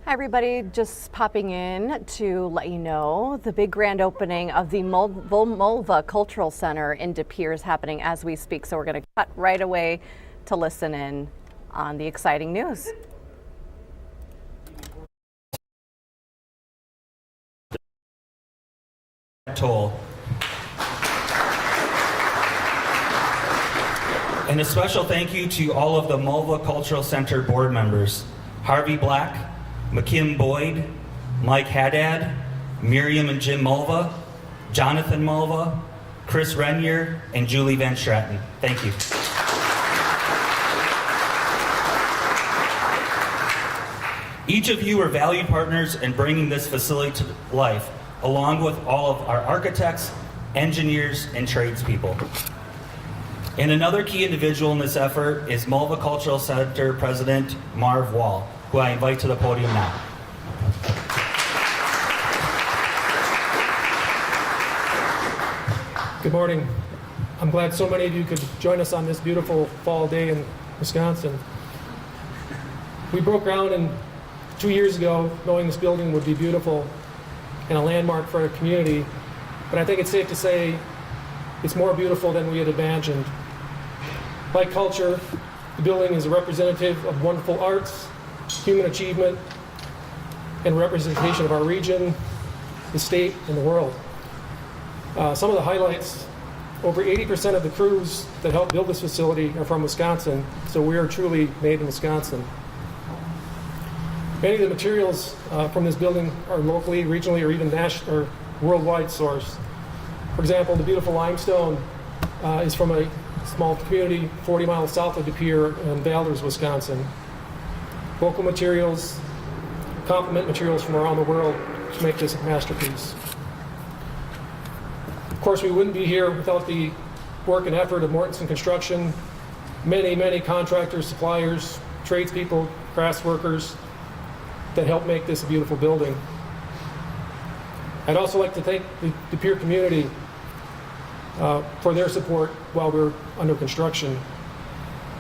Hi everybody, just popping in to let you know the big grand opening of the Mulva Cultural Center in De Pere is happening as we speak, so we're going to cut right away to listen in on the exciting news. Toll. And a special thank you to all of the Mulva Cultural Center board members, Harvey Black, McKim Boyd, Mike Haddad, Miriam and Jim Mulva, Jonathan Mulva, Chris Renier, and Julie Van Straten. Thank you. Each of you are valued partners in bringing this facility to life, along with all of our architects, engineers, and tradespeople. And another key individual in this effort is Mulva Cultural Center President Marv Wall, who I invite to the podium now. Good morning. I'm glad so many of you could join us on this beautiful fall day in Wisconsin. We broke ground 2 years ago knowing this building would be beautiful and a landmark for our community, but I think it's safe to say it's more beautiful than we had imagined. Like culture, the building is a representative of wonderful arts, human achievement, and representation of our region, the state, and the world. Some of the highlights: over 80% of the crews that helped build this facility are from Wisconsin, so we are truly made in Wisconsin. Many of the materials from this building are locally, regionally, or even national or worldwide sourced. For example, the beautiful limestone is from a small community 40 miles south of De Pere in Valders, Wisconsin. Local materials complement materials from around the world to make this a masterpiece. Of course, we wouldn't be here without the work and effort of Mortensen Construction, many contractors, suppliers, tradespeople, crafts workers that helped make this a beautiful building. I'd also like to thank the De Pere community for their support while we're under construction.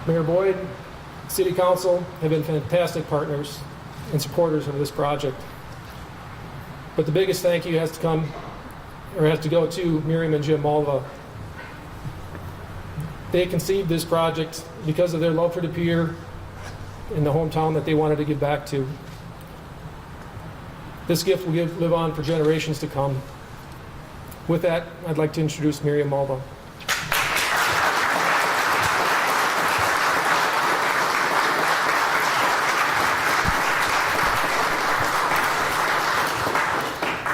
Mayor Boyd, City Council have been fantastic partners and supporters of this project. But the biggest thank you has to go to Miriam and Jim Mulva. They conceived this project because of their love for De Pere and the hometown that they wanted to give back to. This gift will live on for generations to come. With that, I'd like to introduce Miriam Mulva.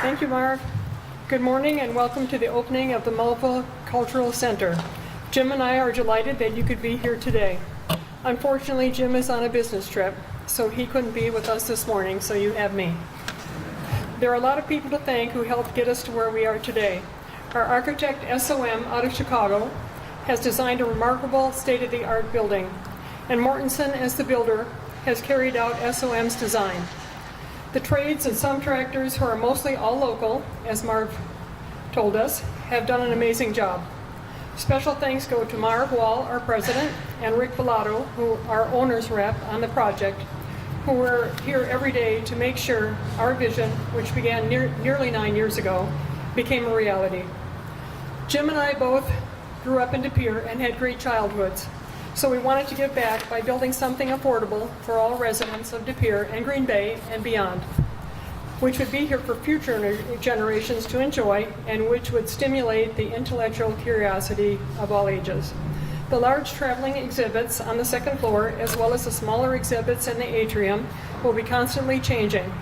Thank you, Marv. Good morning and welcome to the opening of the Mulva Cultural Center. Jim and I are delighted that you could be here today. Unfortunately, Jim is on a business trip, so he couldn't be with us this morning, so you have me. There are a lot of people to thank who helped get us to where we are today. Our architect, SOM, out of Chicago, has designed a remarkable state-of-the-art building, and Mortensen, as the builder, has carried out SOM's design. The trades and subcontractors, who are mostly all local, as Marv told us, have done an amazing job. Special thanks go to Marv Wall, our president, and Rick Bellato, who are owner's rep on the project, who were here every day to make sure our vision, which began nearly 9 years ago, became a reality. Jim and I both grew up in De Pere and had great childhoods, so we wanted to give back by building something affordable for all residents of De Pere and Green Bay and beyond, which would be here for future generations to enjoy and which would stimulate the intellectual curiosity of all ages. The large traveling exhibits on the second floor, as well as the smaller exhibits in the atrium, will be constantly changing,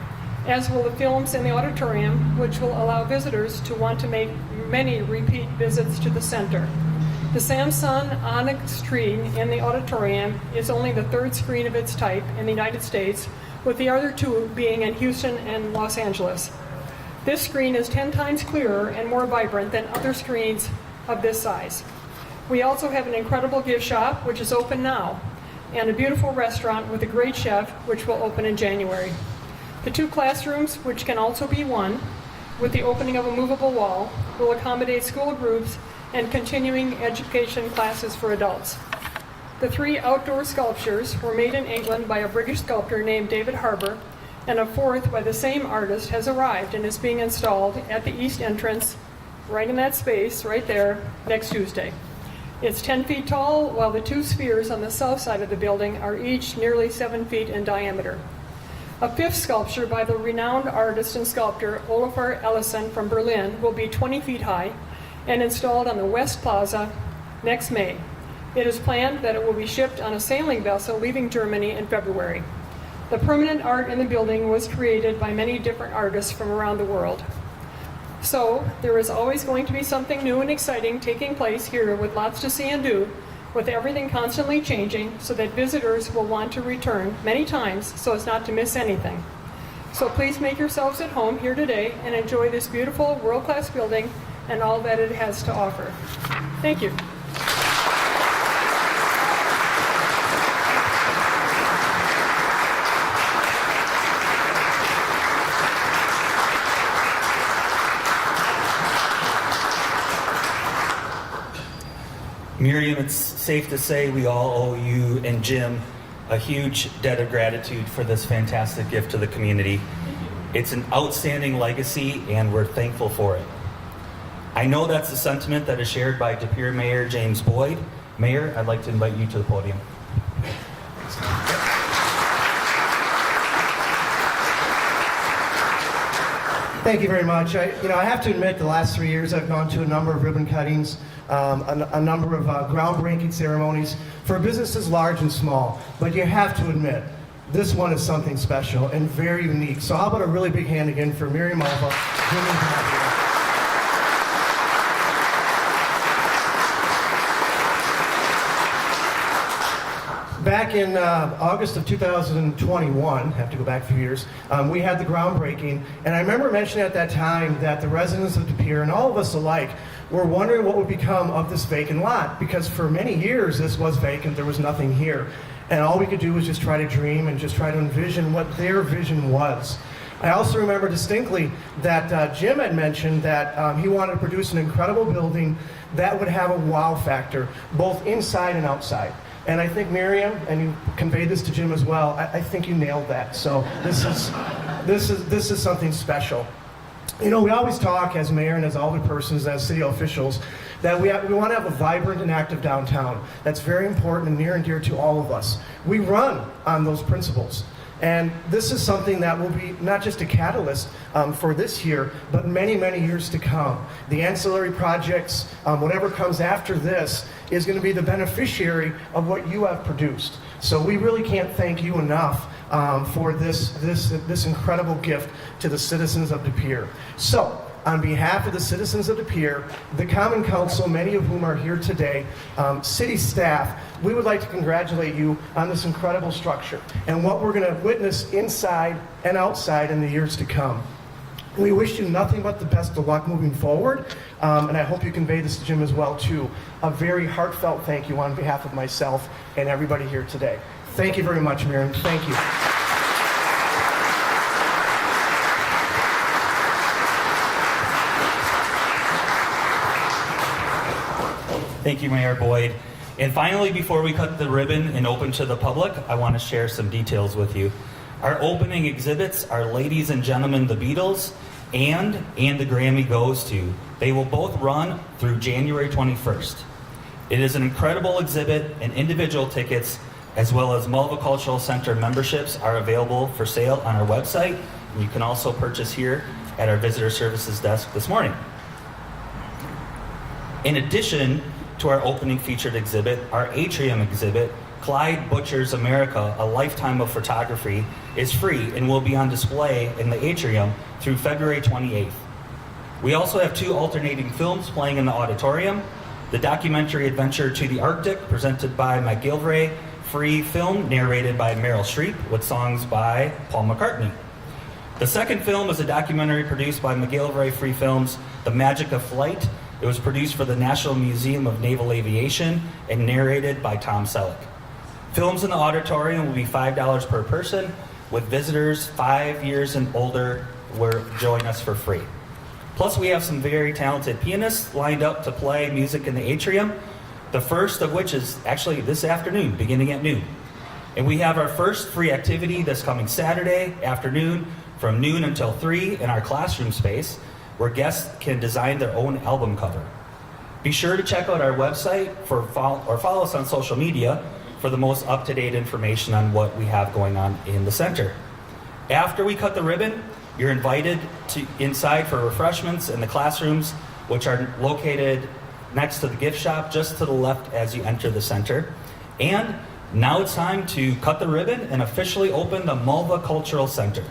as will the films in the auditorium, which will allow visitors to want to make many repeat visits to the center. The Samsung Onyx screen in the auditorium is only the third screen of its type in the United States, with the other two being in Houston and Los Angeles. This screen is 10 times clearer and more vibrant than other screens of this size. We also have an incredible gift shop, which is open now, and a beautiful restaurant with a great chef, which will open in January. The 2 classrooms, which can also be 1, with the opening of a movable wall, will accommodate school groups and continuing education classes for adults. The 3 outdoor sculptures were made in England by a British sculptor named David Harbour and a fourth by the same artist has arrived and is being installed at the east entrance, right in that space, right there, next Tuesday. It's 10 feet tall, while the two spheres on the south side of the building are each nearly 7 feet in diameter. A fifth sculpture by the renowned artist and sculptor Olafur Eliasson from Berlin will be 20 feet high and installed on the West Plaza next May. It is planned that it will be shipped on a sailing vessel leaving Germany in February. The permanent art in the building was created by many different artists from around the world. So there is always going to be something new and exciting taking place here with lots to see and do, with everything constantly changing so that visitors will want to return many times so as not to miss anything. So please make yourselves at home here today and enjoy this beautiful world-class building and all that it has to offer. Thank you. Miriam, it's safe to say we all owe you and Jim a huge debt of gratitude for this fantastic gift to the community. It's an outstanding legacy, and we're thankful for it. I know that's a sentiment that is shared by De Pere Mayor James Boyd. Mayor, I'd like to invite you to the podium. Thank you very much. I have to admit, the last 3 years I've gone to a number of ribbon cuttings, a number of groundbreaking ceremonies for businesses large and small. But you have to admit, this one is something special and very unique. So how about a really big hand again for Miriam Mulva, Jim and Pere. Back in August of 2021, have to go back a few years, we had the groundbreaking, and I remember mentioning at that time that the residents of De Pere, and all of us alike, were wondering what would become of this vacant lot, because for many years this was vacant, there was nothing here. And all we could do was just try to dream and just try to envision what their vision was. I also remember distinctly that Jim had mentioned that he wanted to produce an incredible building that would have a wow factor, both inside and outside. And I think Miriam, and you conveyed this to Jim as well, I think you nailed that. So this is something special. You know, we always talk as mayor and as alder persons, as city officials, that we want to have a vibrant and active downtown. That's very important and near and dear to all of us. We run on those principles. And this is something that will be not just a catalyst for this year, but many, many years to come. The ancillary projects, whatever comes after this, is going to be the beneficiary of what you have produced. So we really can't thank you enough for this incredible gift to the citizens of De Pere. So, on behalf of the citizens of De Pere, the Common Council, many of whom are here today, city staff, we would like to congratulate you on this incredible structure and what we're going to witness inside and outside in the years to come. We wish you nothing but the best of luck moving forward, and I hope you convey this to Jim as well, too. A very heartfelt thank you on behalf of myself and everybody here today. Thank you very much, Miriam. Thank you. Thank you, Mayor Boyd. And finally, before we cut the ribbon and open to the public, I want to share some details with you. Our opening exhibits are Ladies and Gentlemen, the Beatles, and the Grammy Goes To. They will both run through January 21st. It is an incredible exhibit, and individual tickets, as well as Mulva Cultural Center memberships, are available for sale on our website. And you can also purchase here at our visitor services desk this morning. In addition to our opening featured exhibit, our atrium exhibit, Clyde Butcher's America, A Lifetime of Photography, is free and will be on display in the atrium through February 28th. We also have 2 alternating films playing in the auditorium. The documentary Adventure to the Arctic, presented by McGillivray, free film narrated by Meryl Streep with songs by Paul McCartney. The second film is a documentary produced by McGillivray Free Films, The Magic of Flight. It was produced for the National Museum of Naval Aviation and narrated by Tom Selleck. Films in the auditorium will be $5 per person, with visitors 5 years and older will join us for free. Plus, we have some very talented pianists lined up to play music in the atrium, the first of which is actually this afternoon, beginning at noon. And we have our first free activity this coming Saturday afternoon from noon until 3 in our classroom space, where guests can design their own album cover. Be sure to check out our website or follow us on social media for the most up-to-date information on what we have going on in the center. After we cut the ribbon, you're invited inside for refreshments in the classrooms, which are located next to the gift shop just to the left as you enter the center. And now it's time to cut the ribbon and officially open the Mulva Cultural Center.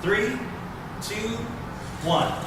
Three, two, one.